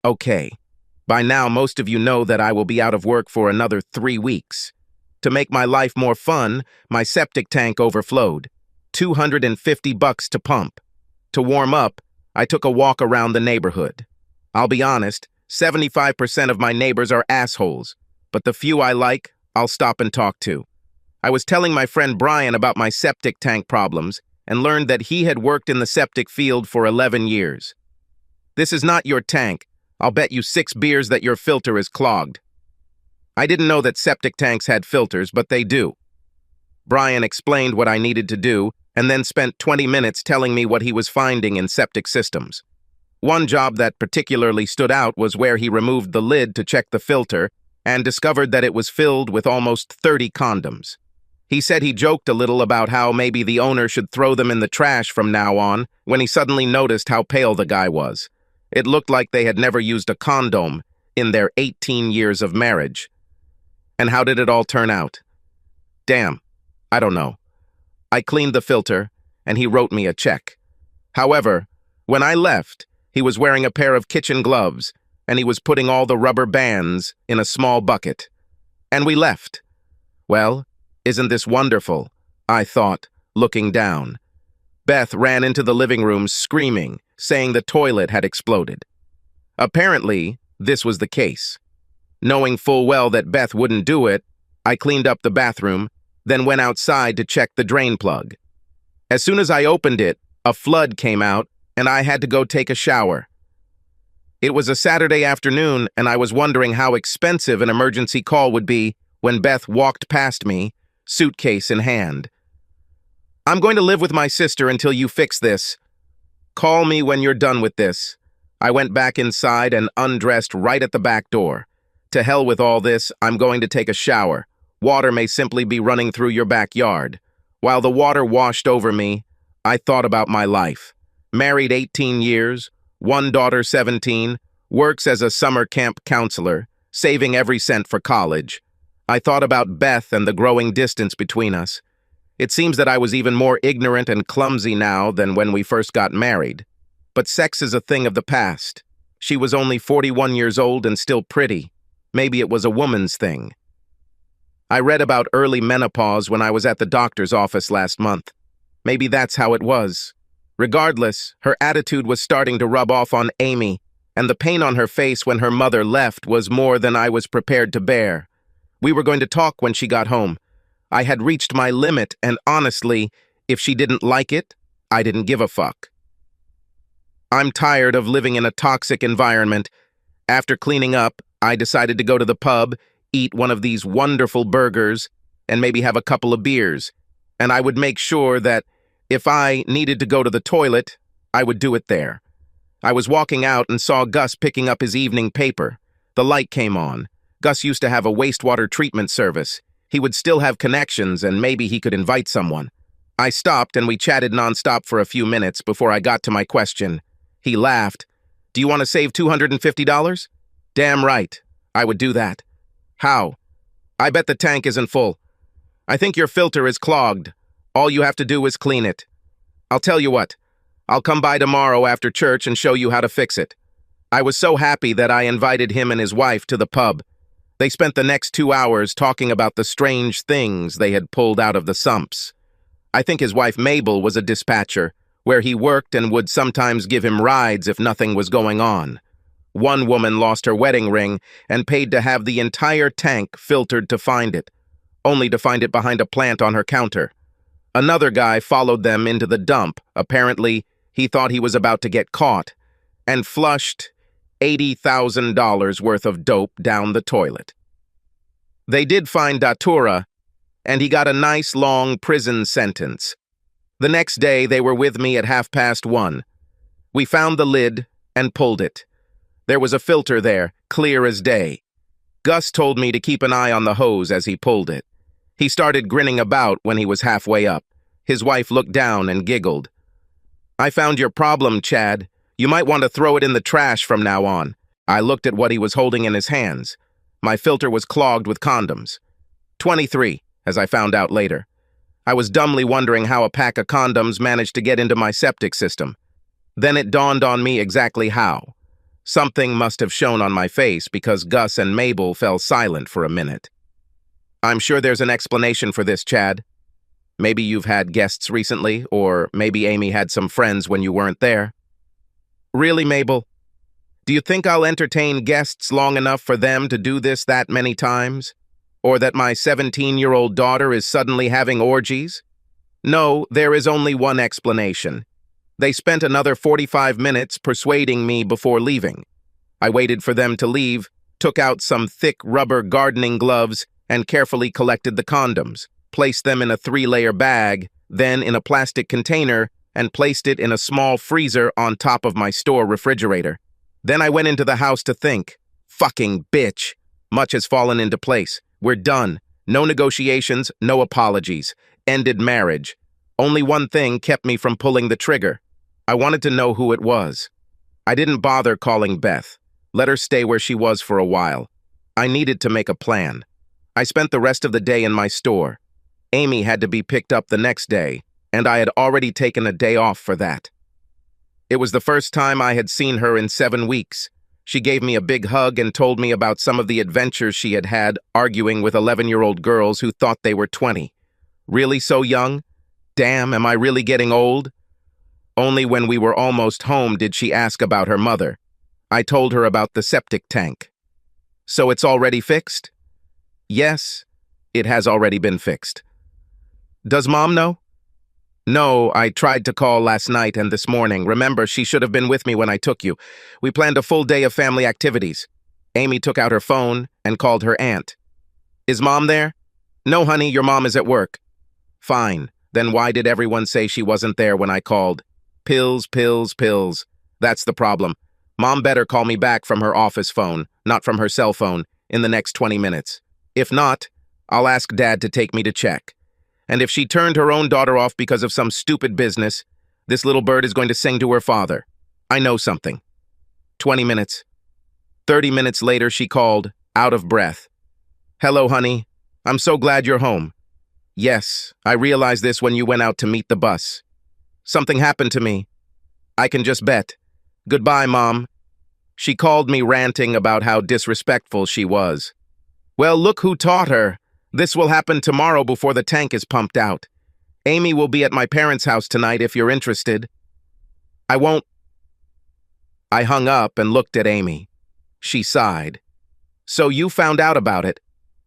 Okay, by now most of you know that I will be out of work for another 3 weeks. To make my life more fun, my septic tank overflowed. $250 to pump. To warm up, I took a walk around the neighborhood. I'll be honest, 75% of my neighbors are assholes, but the few I like, I'll stop and talk to. I was telling my friend Brian about my septic tank problems and learned that he had worked in the septic field for 11 years. This is not your tank. I'll bet you 6 beers that your filter is clogged. I didn't know that septic tanks had filters, but they do. Brian explained what I needed to do and then spent 20 minutes telling me what he was finding in septic systems. One job that particularly stood out was where he removed the lid to check the filter and discovered that it was filled with almost 30 condoms. He said he joked a little about how maybe the owner should throw them in the trash from now on when he suddenly noticed how pale the guy was. It looked like they had never used a condom in their 18 years of marriage. And how did it all turn out? Damn, I don't know. I cleaned the filter, and he wrote me a check. However, when I left, he was wearing a pair of kitchen gloves, and he was putting all the rubber bands in a small bucket. And we left. Well, isn't this wonderful? I thought, looking down. Beth ran into the living room screaming, saying the toilet had exploded. Apparently, this was the case. Knowing full well that Beth wouldn't do it, I cleaned up the bathroom, then went outside to check the drain plug. As soon as I opened it, a flood came out, and I had to go take a shower. It was a Saturday afternoon, and I was wondering how expensive an emergency call would be when Beth walked past me, suitcase in hand. I'm going to live with my sister until you fix this. Call me when you're done with this. I went back inside and undressed right at the back door. To hell with all this, I'm going to take a shower. Water may simply be running through your backyard. While the water washed over me, I thought about my life. Married 18 years, one daughter 17, works as a summer camp counselor, saving every cent for college. I thought about Beth and the growing distance between us. It seems that I was even more ignorant and clumsy now than when we first got married. But sex is a thing of the past. She was only 41 years old and still pretty. Maybe it was a woman's thing. I read about early menopause when I was at the doctor's office last month. Maybe that's how it was. Regardless, her attitude was starting to rub off on Amy, and the pain on her face when her mother left was more than I was prepared to bear. We were going to talk when she got home. I had reached my limit, and honestly, if she didn't like it, I didn't give a fuck. I'm tired of living in a toxic environment. After cleaning up, I decided to go to the pub, eat one of these wonderful burgers, and maybe have a couple of beers. And I would make sure that if I needed to go to the toilet, I would do it there. I was walking out and saw Gus picking up his evening paper. The light came on. Gus used to have a wastewater treatment service. He would still have connections, and maybe he could invite someone. I stopped and we chatted nonstop for a few minutes before I got to my question. He laughed. Do you want to save $250? Damn right. I would do that. How? I bet the tank isn't full. I think your filter is clogged. All you have to do is clean it. I'll tell you what. I'll come by tomorrow after church and show you how to fix it. I was so happy that I invited him and his wife to the pub. They spent the next 2 hours talking about the strange things they had pulled out of the sumps. I think his wife Mabel was a dispatcher, where he worked and would sometimes give him rides if nothing was going on. One woman lost her wedding ring and paid to have the entire tank filtered to find it, only to find it behind a plant on her counter. Another guy followed them into the dump. Apparently, he thought he was about to get caught, and flushed $80,000 worth of dope down the toilet. They did find Datura, and he got a nice long prison sentence. The next day, they were with me at 1:30. We found the lid and pulled it. There was a filter there, clear as day. Gus told me to keep an eye on the hose as he pulled it. He started grinning about when he was halfway up. His wife looked down and giggled. I found your problem, Chad. You might want to throw it in the trash from now on. I looked at what he was holding in his hands. My filter was clogged with condoms. 23, as I found out later. I was dumbly wondering how a pack of condoms managed to get into my septic system. Then it dawned on me exactly how. Something must have shown on my face because Gus and Mabel fell silent for a minute. I'm sure there's an explanation for this, Chad. Maybe you've had guests recently, or maybe Amy had some friends when you weren't there. Really, Mabel? Do you think I'll entertain guests long enough for them to do this that many times? Or that my 17-year-old daughter is suddenly having orgies? No, there is only one explanation. They spent another 45 minutes persuading me before leaving. I waited for them to leave, took out some thick rubber gardening gloves, and carefully collected the condoms, placed them in a 3-layer bag, then in a plastic container, and placed it in a small freezer on top of my store refrigerator. Then I went into the house to think. Fucking bitch. Much has fallen into place. We're done. No negotiations, no apologies. Ended marriage. Only one thing kept me from pulling the trigger. I wanted to know who it was. I didn't bother calling Beth. Let her stay where she was for a while. I needed to make a plan. I spent the rest of the day in my store. Amy had to be picked up the next day, and I had already taken a day off for that. It was the first time I had seen her in 7 weeks. She gave me a big hug and told me about some of the adventures she had had arguing with 11-year-old girls who thought they were 20. Really so young? Damn, am I really getting old? Only when we were almost home did she ask about her mother. I told her about the septic tank. So it's already fixed? Yes, it has already been fixed. Does Mom know? No, I tried to call last night and this morning. Remember, she should have been with me when I took you. We planned a full day of family activities. Amy took out her phone and called her aunt. Is Mom there? No, honey, your mom is at work. Fine. Then why did everyone say she wasn't there when I called? Pills, pills, pills. That's the problem. Mom better call me back from her office phone, not from her cell phone, in the next 20 minutes. If not, I'll ask Dad to take me to check. And if she turned her own daughter off because of some stupid business, this little bird is going to sing to her father. I know something. 20 minutes. 30 minutes later, she called, out of breath. Hello, honey. I'm so glad you're home. Yes, I realized this when you went out to meet the bus. Something happened to me. I can just bet. Goodbye, Mom. She called me ranting about how disrespectful she was. Well, look who taught her. This will happen tomorrow before the tank is pumped out. Amy will be at my parents' house tonight if you're interested. I won't. I hung up and looked at Amy. She sighed. So you found out about it.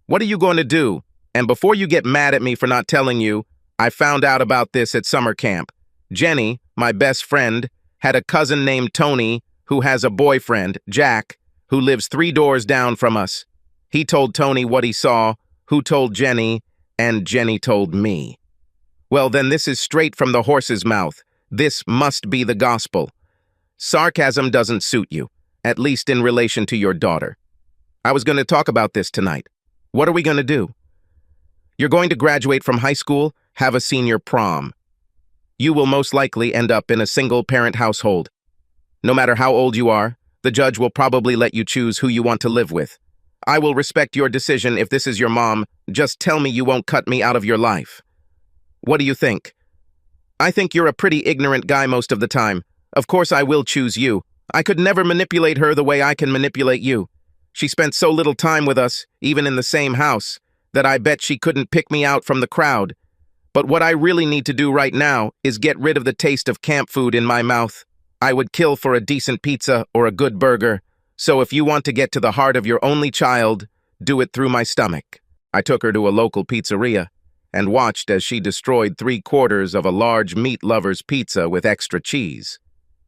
What are you going to do? And before you get mad at me for not telling you, I found out about this at summer camp. Jenny, my best friend, had a cousin named Tony who has a boyfriend, Jack, who lives 3 doors down from us. He told Tony what he saw, who told Jenny, and Jenny told me. Well, then this is straight from the horse's mouth. This must be the gospel. Sarcasm doesn't suit you, at least in relation to your daughter. I was going to talk about this tonight. What are we going to do? You're going to graduate from high school, have a senior prom. You will most likely end up in a single-parent household. No matter how old you are, the judge will probably let you choose who you want to live with. I will respect your decision if this is your mom. Just tell me you won't cut me out of your life. What do you think? I think you're a pretty ignorant guy most of the time. Of course I will choose you. I could never manipulate her the way I can manipulate you. She spent so little time with us, even in the same house, that I bet she couldn't pick me out from the crowd. But what I really need to do right now is get rid of the taste of camp food in my mouth. I would kill for a decent pizza or a good burger. So if you want to get to the heart of your only child, do it through my stomach. I took her to a local pizzeria and watched as she destroyed 3/4 of a large meat lover's pizza with extra cheese.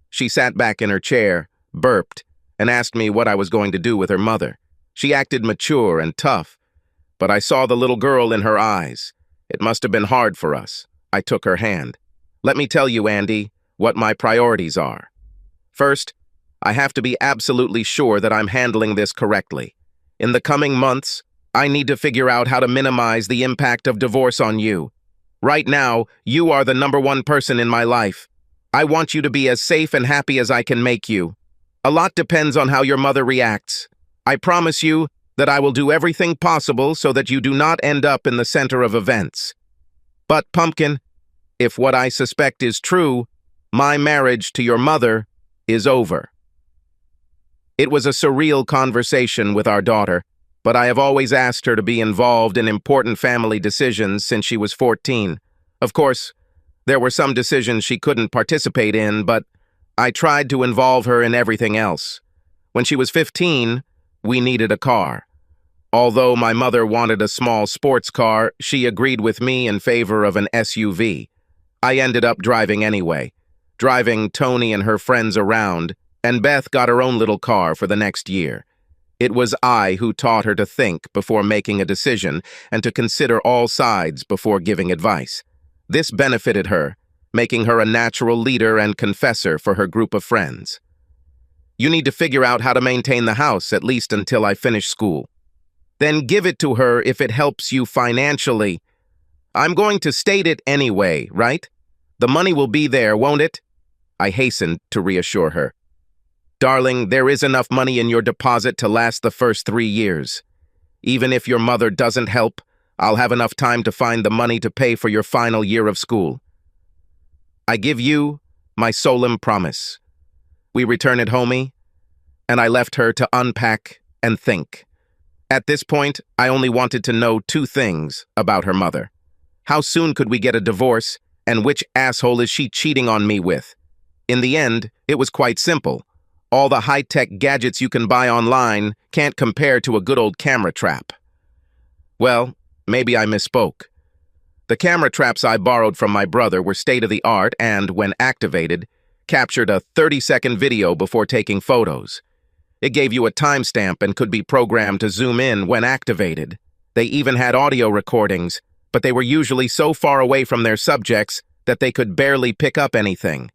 She sat back in her chair, burped, and asked me what I was going to do with her mother. She acted mature and tough, but I saw the little girl in her eyes. It must have been hard for us. I took her hand. Let me tell you, Andy, what my priorities are. First, I have to be absolutely sure that I'm handling this correctly. In the coming months, I need to figure out how to minimize the impact of divorce on you. Right now, you are the #1 person in my life. I want you to be as safe and happy as I can make you. A lot depends on how your mother reacts. I promise you that I will do everything possible so that you do not end up in the center of events. But, Pumpkin, if what I suspect is true, my marriage to your mother is over. It was a surreal conversation with our daughter, but I have always asked her to be involved in important family decisions since she was 14. Of course, there were some decisions she couldn't participate in, but I tried to involve her in everything else. When she was 15, we needed a car. Although my mother wanted a small sports car, she agreed with me in favor of an SUV. I ended up driving anyway, driving Tony and her friends around, and Beth got her own little car for the next year. It was I who taught her to think before making a decision and to consider all sides before giving advice. This benefited her, making her a natural leader and confessor for her group of friends. You need to figure out how to maintain the house, at least until I finish school. Then give it to her if it helps you financially. I'm going to state it anyway, right? The money will be there, won't it? I hastened to reassure her. Darling, there is enough money in your deposit to last the first 3 years. Even if your mother doesn't help, I'll have enough time to find the money to pay for your final year of school. I give you my solemn promise. We returned homey, and I left her to unpack and think. At this point, I only wanted to know 2 things about her mother. How soon could we get a divorce, and which asshole is she cheating on me with? In the end, it was quite simple. All the high-tech gadgets you can buy online can't compare to a good old camera trap. Well, maybe I misspoke. The camera traps I borrowed from my brother were state-of-the-art and, when activated, captured a 30-second video before taking photos. It gave you a timestamp and could be programmed to zoom in when activated. They even had audio recordings, but they were usually so far away from their subjects that they could barely pick up anything.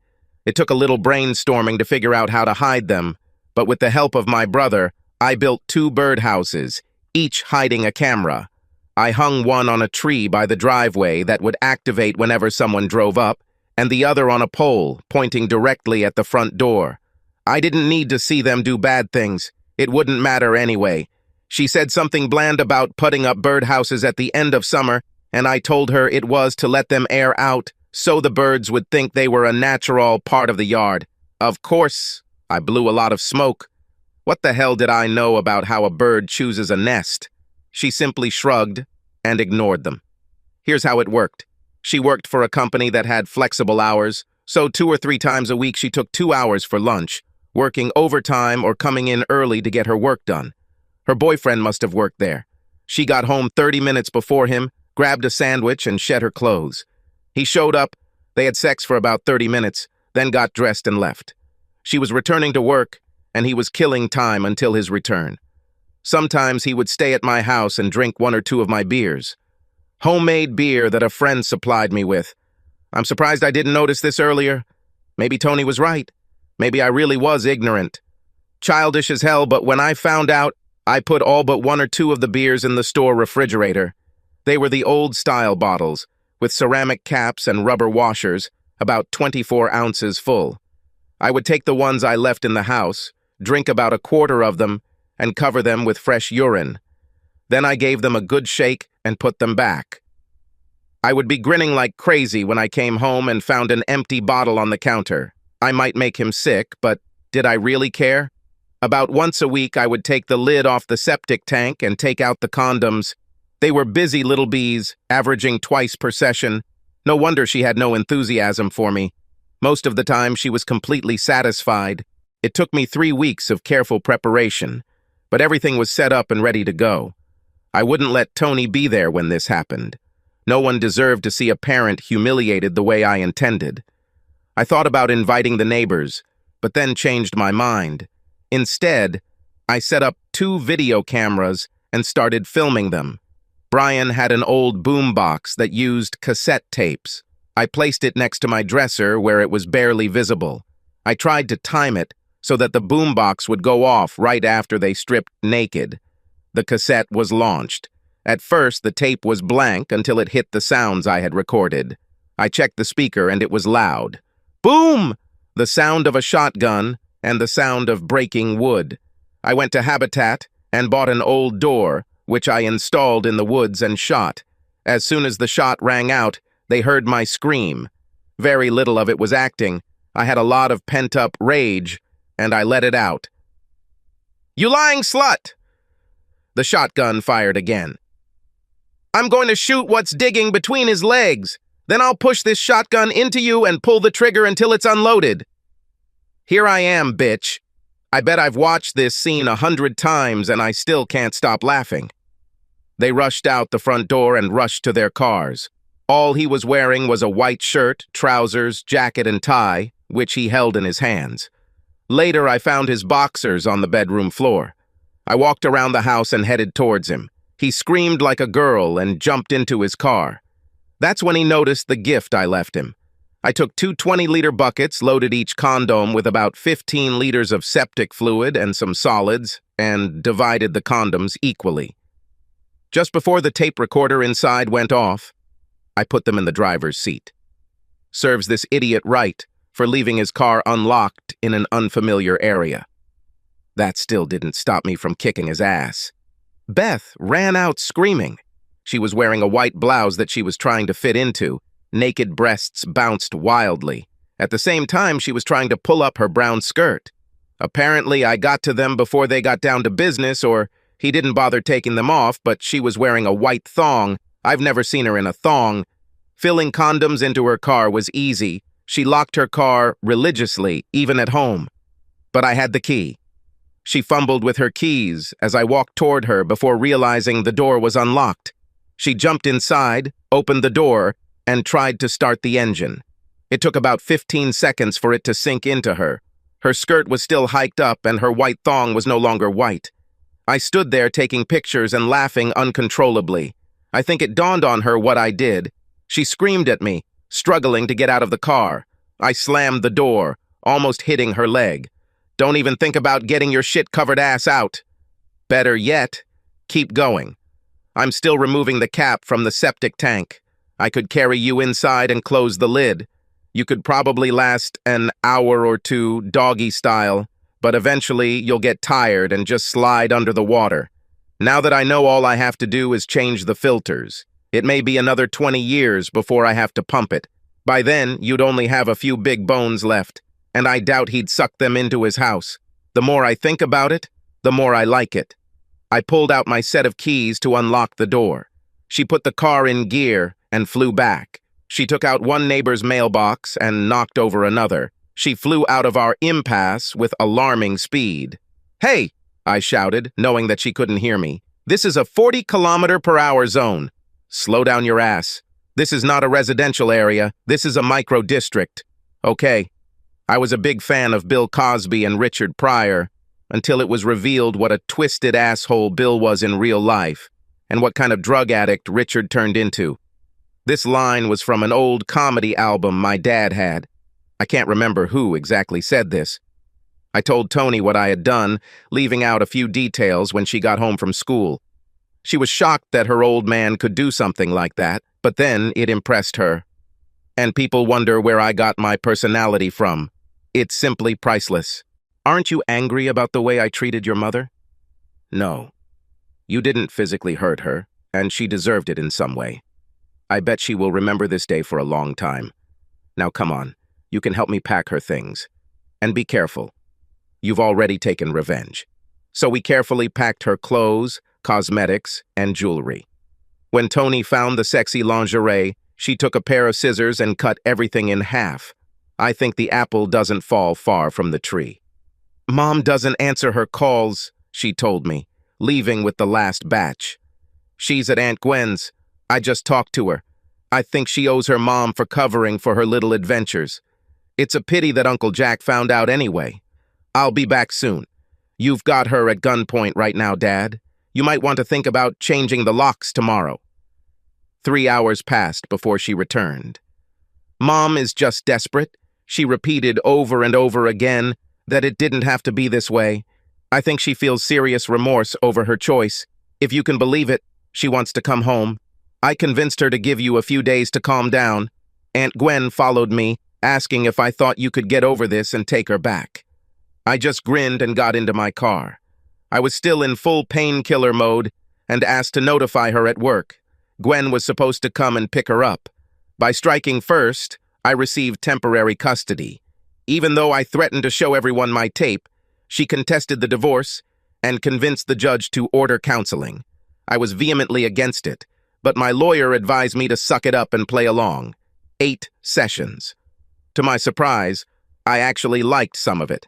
It took a little brainstorming to figure out how to hide them, but with the help of my brother, I built 2 birdhouses, each hiding a camera. I hung one on a tree by the driveway that would activate whenever someone drove up, and the other on a pole, pointing directly at the front door. I didn't need to see them do bad things. It wouldn't matter anyway. She said something bland about putting up birdhouses at the end of summer, and I told her it was to let them air out, so the birds would think they were a natural part of the yard. Of course, I blew a lot of smoke. What the hell did I know about how a bird chooses a nest? She simply shrugged and ignored them. Here's how it worked. She worked for a company that had flexible hours, so 2 or 3 times a week she took 2 hours for lunch, working overtime or coming in early to get her work done. Her boyfriend must have worked there. She got home 30 minutes before him, grabbed a sandwich, and shed her clothes. He showed up, they had sex for about 30 minutes, then got dressed and left. She was returning to work, and he was killing time until his return. Sometimes he would stay at my house and drink 1 or 2 of my beers. Homemade beer that a friend supplied me with. I'm surprised I didn't notice this earlier. Maybe Tony was right. Maybe I really was ignorant. Childish as hell, but when I found out, I put all but 1 or 2 of the beers in the store refrigerator. They were the old-style bottles, with ceramic caps and rubber washers, about 24 ounces full. I would take the ones I left in the house, drink about a quarter of them, and cover them with fresh urine. Then I gave them a good shake and put them back. I would be grinning like crazy when I came home and found an empty bottle on the counter. I might make him sick, but did I really care? About once a week, I would take the lid off the septic tank and take out the condoms. They were busy little bees, averaging twice per session. No wonder she had no enthusiasm for me. Most of the time, she was completely satisfied. It took me 3 weeks of careful preparation, but everything was set up and ready to go. I wouldn't let Tony be there when this happened. No one deserved to see a parent humiliated the way I intended. I thought about inviting the neighbors, but then changed my mind. Instead, I set up 2 video cameras and started filming them. Brian had an old boombox that used cassette tapes. I placed it next to my dresser where it was barely visible. I tried to time it so that the boombox would go off right after they stripped naked. The cassette was launched. At first, the tape was blank until it hit the sounds I had recorded. I checked the speaker and it was loud. Boom! The sound of a shotgun and the sound of breaking wood. I went to Habitat and bought an old door, which I installed in the woods and shot. As soon as the shot rang out, they heard my scream. Very little of it was acting. I had a lot of pent-up rage, and I let it out. You lying slut! The shotgun fired again. I'm going to shoot what's digging between his legs. Then I'll push this shotgun into you and pull the trigger until it's unloaded. Here I am, bitch. I bet I've watched this scene 100 times and I still can't stop laughing. They rushed out the front door and rushed to their cars. All he was wearing was a white shirt, trousers, jacket, and tie, which he held in his hands. Later, I found his boxers on the bedroom floor. I walked around the house and headed towards him. He screamed like a girl and jumped into his car. That's when he noticed the gift I left him. I took 2 20-liter buckets, loaded each condom with about 15 liters of septic fluid and some solids, and divided the condoms equally. Just before the tape recorder inside went off, I put them in the driver's seat. Serves this idiot right for leaving his car unlocked in an unfamiliar area. That still didn't stop me from kicking his ass. Beth ran out screaming. She was wearing a white blouse that she was trying to fit into. Naked breasts bounced wildly. At the same time, she was trying to pull up her brown skirt. Apparently, I got to them before they got down to business, or he didn't bother taking them off, but she was wearing a white thong. I've never seen her in a thong. Filling condoms into her car was easy. She locked her car religiously, even at home. But I had the key. She fumbled with her keys as I walked toward her before realizing the door was unlocked. She jumped inside, opened the door, and tried to start the engine. It took about 15 seconds for it to sink into her. Her skirt was still hiked up and her white thong was no longer white. I stood there taking pictures and laughing uncontrollably. I think it dawned on her what I did. She screamed at me, struggling to get out of the car. I slammed the door, almost hitting her leg. Don't even think about getting your shit-covered ass out. Better yet, keep going. I'm still removing the cap from the septic tank. I could carry you inside and close the lid. You could probably last an hour or two, doggy style, but eventually you'll get tired and just slide under the water. Now that I know all I have to do is change the filters, it may be another 20 years before I have to pump it. By then, you'd only have a few big bones left, and I doubt he'd suck them into his house. The more I think about it, the more I like it. I pulled out my set of keys to unlock the door. She put the car in gear and flew back. She took out one neighbor's mailbox and knocked over another. She flew out of our impasse with alarming speed. "Hey!" I shouted, knowing that she couldn't hear me. "This is a 40-kilometer-per-hour zone. Slow down your ass. This is not a residential area. This is a micro-district." Okay. I was a big fan of Bill Cosby and Richard Pryor, until it was revealed what a twisted asshole Bill was in real life, and what kind of drug addict Richard turned into. This line was from an old comedy album my dad had. I can't remember who exactly said this. I told Tony what I had done, leaving out a few details when she got home from school. She was shocked that her old man could do something like that, but then it impressed her. And people wonder where I got my personality from. It's simply priceless. Aren't you angry about the way I treated your mother? No. You didn't physically hurt her, and she deserved it in some way. I bet she will remember this day for a long time. Now come on, you can help me pack her things. And be careful. You've already taken revenge. So we carefully packed her clothes, cosmetics, and jewelry. When Tony found the sexy lingerie, she took a pair of scissors and cut everything in half. I think the apple doesn't fall far from the tree. Mom doesn't answer her calls, she told me, leaving with the last batch. She's at Aunt Gwen's. I just talked to her. I think she owes her mom for covering for her little adventures. It's a pity that Uncle Jack found out anyway. I'll be back soon. You've got her at gunpoint right now, Dad. You might want to think about changing the locks tomorrow. 3 hours passed before she returned. Mom is just desperate. She repeated over and over again that it didn't have to be this way. I think she feels serious remorse over her choice. If you can believe it, she wants to come home. I convinced her to give you a few days to calm down. Aunt Gwen followed me, asking if I thought you could get over this and take her back. I just grinned and got into my car. I was still in full painkiller mode and asked to notify her at work. Gwen was supposed to come and pick her up. By striking first, I received temporary custody. Even though I threatened to show everyone my tape, she contested the divorce and convinced the judge to order counseling. I was vehemently against it, but my lawyer advised me to suck it up and play along. 8 sessions. To my surprise, I actually liked some of it.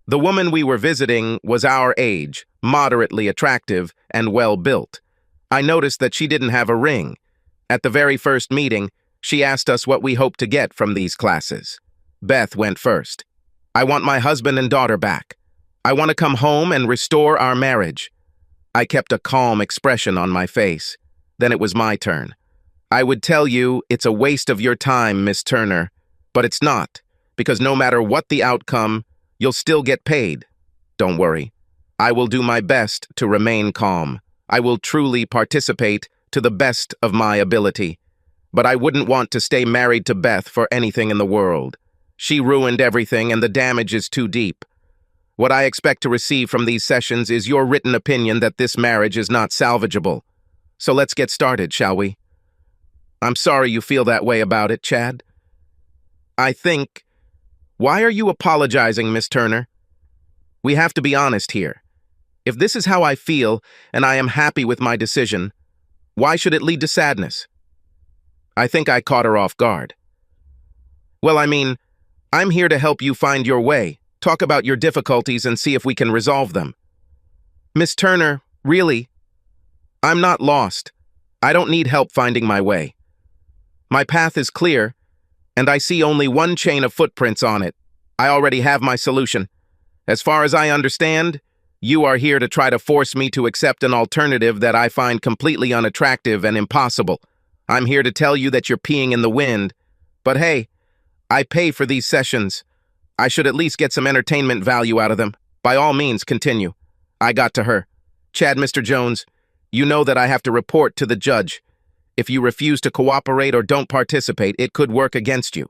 The woman we were visiting was our age, moderately attractive, and well-built. I noticed that she didn't have a ring. At the very first meeting, she asked us what we hoped to get from these classes. Beth went first. I want my husband and daughter back. I want to come home and restore our marriage. I kept a calm expression on my face. Then it was my turn. I would tell you it's a waste of your time, Miss Turner, but it's not, because no matter what the outcome, you'll still get paid. Don't worry. I will do my best to remain calm. I will truly participate to the best of my ability. But I wouldn't want to stay married to Beth for anything in the world. She ruined everything and the damage is too deep. What I expect to receive from these sessions is your written opinion that this marriage is not salvageable. So let's get started, shall we? I'm sorry you feel that way about it, Chad. I think... Why are you apologizing, Miss Turner? We have to be honest here. If this is how I feel, and I am happy with my decision, why should it lead to sadness? I think I caught her off guard. Well, I mean, I'm here to help you find your way, talk about your difficulties, and see if we can resolve them. Miss Turner, really? I'm not lost. I don't need help finding my way. My path is clear, and I see only one chain of footprints on it. I already have my solution. As far as I understand, you are here to try to force me to accept an alternative that I find completely unattractive and impossible. I'm here to tell you that you're peeing in the wind. But hey, I pay for these sessions. I should at least get some entertainment value out of them. By all means, continue. I got to her. Chad, Mr. Jones, you know that I have to report to the judge. If you refuse to cooperate or don't participate, it could work against you.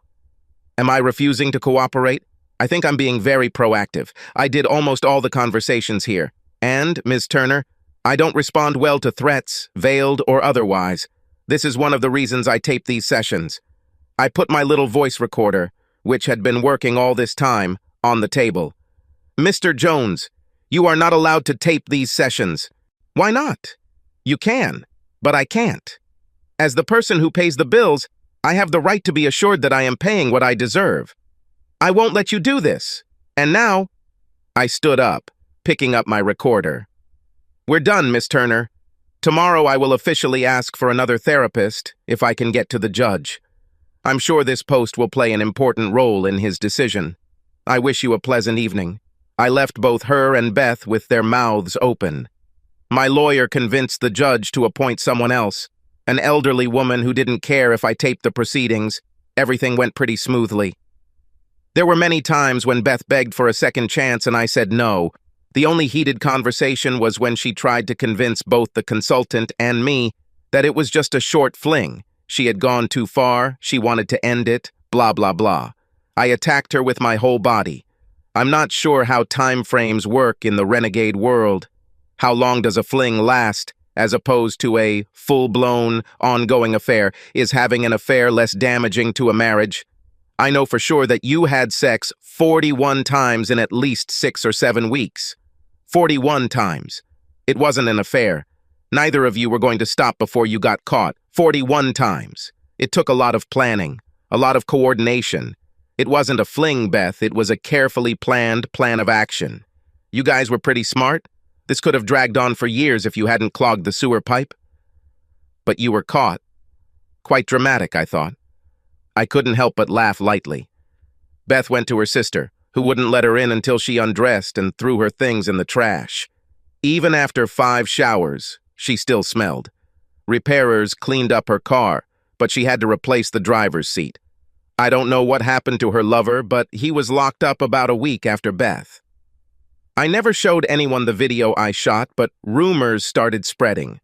Am I refusing to cooperate? I think I'm being very proactive. I did almost all the conversations here. And, Ms. Turner, I don't respond well to threats, veiled or otherwise. This is one of the reasons I tape these sessions. I put my little voice recorder, which had been working all this time, on the table. Mr. Jones, you are not allowed to tape these sessions. Why not? You can, but I can't. As the person who pays the bills, I have the right to be assured that I am paying what I deserve. I won't let you do this. And now, I stood up, picking up my recorder. We're done, Miss Turner. Tomorrow I will officially ask for another therapist if I can get to the judge. I'm sure this post will play an important role in his decision. I wish you a pleasant evening. I left both her and Beth with their mouths open. My lawyer convinced the judge to appoint someone else, an elderly woman who didn't care if I taped the proceedings. Everything went pretty smoothly. There were many times when Beth begged for a second chance and I said no. The only heated conversation was when she tried to convince both the consultant and me that it was just a short fling. She had gone too far, she wanted to end it, blah, blah, blah. I attacked her with my whole body. I'm not sure how time frames work in the renegade world. How long does a fling last, as opposed to a full-blown, ongoing affair? Is having an affair less damaging to a marriage? I know for sure that you had sex 41 times in at least 6 or 7 weeks. 41 times. It wasn't an affair. Neither of you were going to stop before you got caught. 41 times. It took a lot of planning, a lot of coordination. It wasn't a fling, Beth. It was a carefully planned plan of action. You guys were pretty smart. This could have dragged on for years if you hadn't clogged the sewer pipe. But you were caught. Quite dramatic, I thought. I couldn't help but laugh lightly. Beth went to her sister, who wouldn't let her in until she undressed and threw her things in the trash. Even after 5 showers, she still smelled. Repairers cleaned up her car, but she had to replace the driver's seat. I don't know what happened to her lover, but he was locked up about a week after Beth. I never showed anyone the video I shot, but rumors started spreading.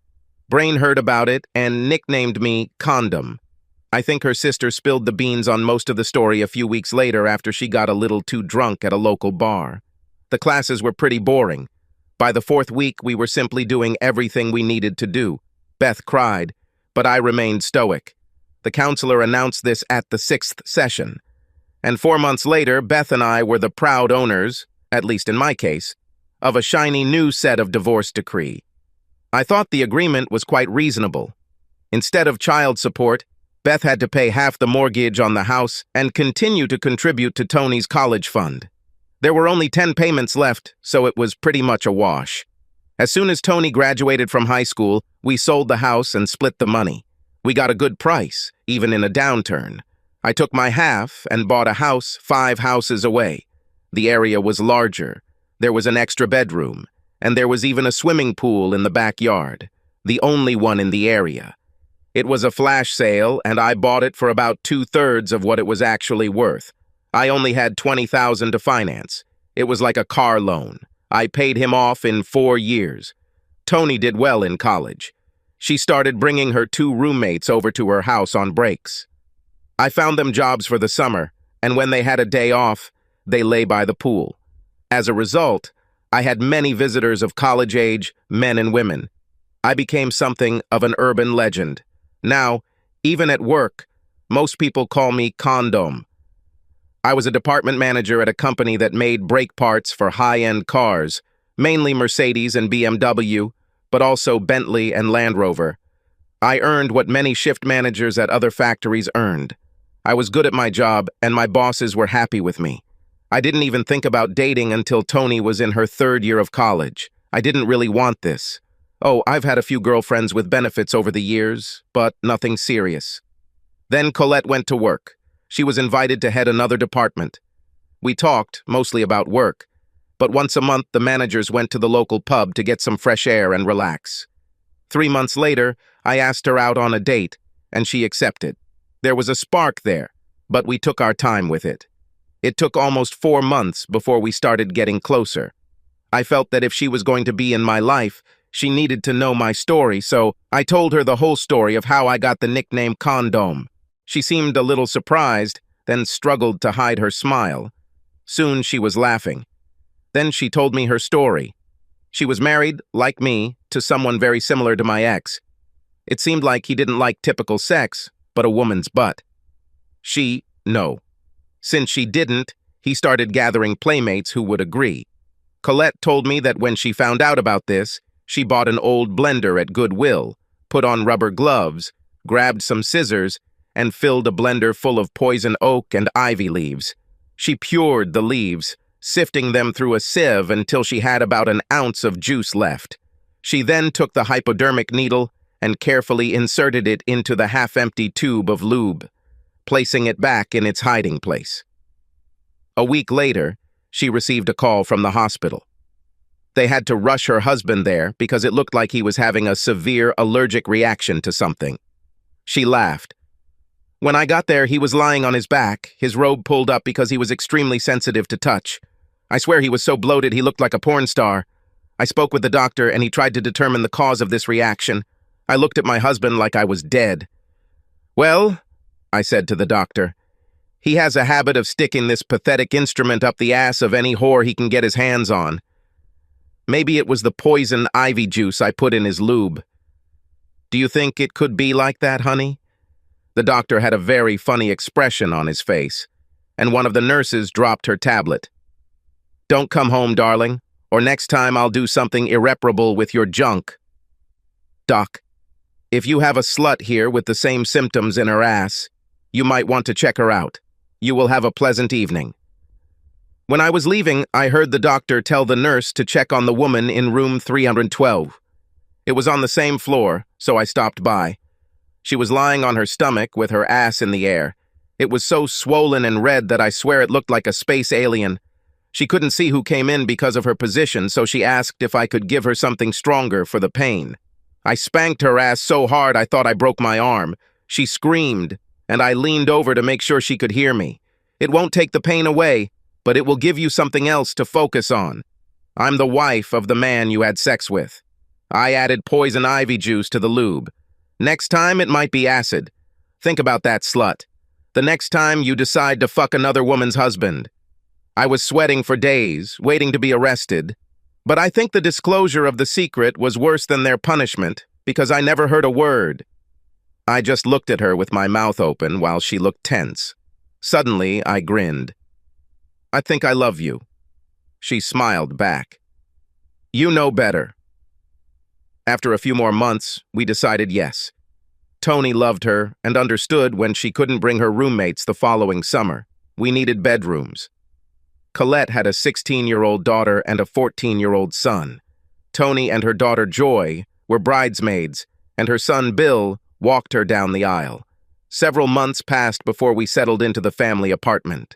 Brain heard about it and nicknamed me Condom. I think her sister spilled the beans on most of the story a few weeks later after she got a little too drunk at a local bar. The classes were pretty boring. By the 4th week, we were simply doing everything we needed to do. Beth cried, but I remained stoic. The counselor announced this at the 6th session. And 4 months later, Beth and I were the proud owners, at least in my case, of a shiny new set of divorce decree. I thought the agreement was quite reasonable. Instead of child support, Beth had to pay half the mortgage on the house and continue to contribute to Tony's college fund. There were only 10 payments left, so it was pretty much a wash. As soon as Tony graduated from high school, we sold the house and split the money. We got a good price, even in a downturn. I took my half and bought a house 5 houses away. The area was larger. There was an extra bedroom, and there was even a swimming pool in the backyard, the only one in the area. It was a flash sale, and I bought it for about 2/3 of what it was actually worth. I only had $20,000 to finance. It was like a car loan. I paid him off in 4 years. Tony did well in college. She started bringing her 2 roommates over to her house on breaks. I found them jobs for the summer, and when they had a day off, they lay by the pool. As a result, I had many visitors of college-age men and women. I became something of an urban legend. Now, even at work, most people call me Condom. I was a department manager at a company that made brake parts for high-end cars, mainly Mercedes and BMW, but also Bentley and Land Rover. I earned what many shift managers at other factories earned. I was good at my job, and my bosses were happy with me. I didn't even think about dating until Tony was in her 3rd year of college. I didn't really want this. Oh, I've had a few girlfriends with benefits over the years, but nothing serious. Then Colette went to work. She was invited to head another department. We talked, mostly about work, but once a month the managers went to the local pub to get some fresh air and relax. 3 months later, I asked her out on a date, and she accepted. There was a spark there, but we took our time with it. It took almost 4 months before we started getting closer. I felt that if she was going to be in my life, she needed to know my story, so I told her the whole story of how I got the nickname Condom. She seemed a little surprised, then struggled to hide her smile. Soon she was laughing. Then she told me her story. She was married, like me, to someone very similar to my ex. It seemed like he didn't like typical sex, but a woman's butt. No. Since she didn't, he started gathering playmates who would agree. Colette told me that when she found out about this, she bought an old blender at Goodwill, put on rubber gloves, grabbed some scissors, and filled a blender full of poison oak and ivy leaves. She pured the leaves, sifting them through a sieve until she had about an ounce of juice left. She then took the hypodermic needle and carefully inserted it into the half-empty tube of lube, placing it back in its hiding place. A week later, she received a call from the hospital. They had to rush her husband there because it looked like he was having a severe allergic reaction to something. She laughed. When I got there, he was lying on his back, his robe pulled up because he was extremely sensitive to touch. I swear he was so bloated he looked like a porn star. I spoke with the doctor and he tried to determine the cause of this reaction. I looked at my husband like I was dead. "Well," I said to the doctor, "he has a habit of sticking this pathetic instrument up the ass of any whore he can get his hands on. Maybe it was the poison ivy juice I put in his lube. Do you think it could be like that, honey?" The doctor had a very funny expression on his face, and one of the nurses dropped her tablet. "Don't come home, darling, or next time I'll do something irreparable with your junk." "Doc, if you have a slut here with the same symptoms in her ass, you might want to check her out. You will have a pleasant evening." When I was leaving, I heard the doctor tell the nurse to check on the woman in room 312. It was on the same floor, so I stopped by. She was lying on her stomach with her ass in the air. It was so swollen and red that I swear it looked like a space alien. She couldn't see who came in because of her position, so she asked if I could give her something stronger for the pain. I spanked her ass so hard I thought I broke my arm. She screamed, and I leaned over to make sure she could hear me. "It won't take the pain away, but it will give you something else to focus on. I'm the wife of the man you had sex with. I added poison ivy juice to the lube. Next time, it might be acid. Think about that, slut. The next time you decide to fuck another woman's husband." I was sweating for days, waiting to be arrested. But I think the disclosure of the secret was worse than their punishment, because I never heard a word. I just looked at her with my mouth open while she looked tense. Suddenly, I grinned. "I think I love you." She smiled back. You know better. After a few more months, we decided yes. Tony loved her and understood when she couldn't bring her roommates the following summer. We needed bedrooms. Colette had a 16-year-old daughter and a 14-year-old son. Tony and her daughter Joy were bridesmaids, and her son Bill walked her down the aisle. Several months passed before we settled into the family apartment.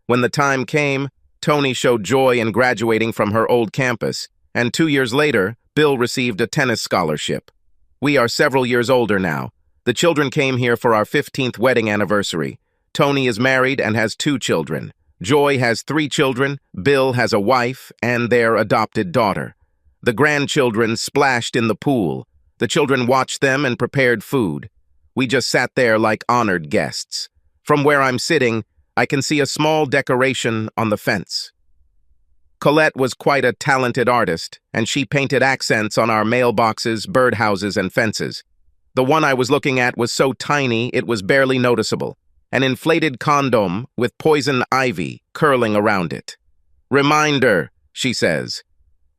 When the time came, Tony showed joy in graduating from her old campus, and 2 years later, Bill received a tennis scholarship. We are several years older now. The children came here for our 15th wedding anniversary. Tony is married and has 2 children. Joy has 3 children, Bill has a wife, and their adopted daughter. The grandchildren splashed in the pool. The children watched them and prepared food. We just sat there like honored guests. From where I'm sitting, I can see a small decoration on the fence. Colette was quite a talented artist, and she painted accents on our mailboxes, birdhouses, and fences. The one I was looking at was so tiny it was barely noticeable. An inflated condom with poison ivy curling around it. Reminder, she says.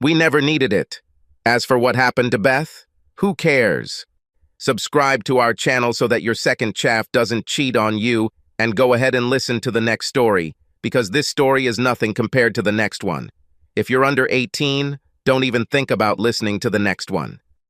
We never needed it. As for what happened to Beth, who cares? Subscribe to our channel so that your second chaff doesn't cheat on you, and go ahead and listen to the next story, because this story is nothing compared to the next one. If you're under 18, don't even think about listening to the next one.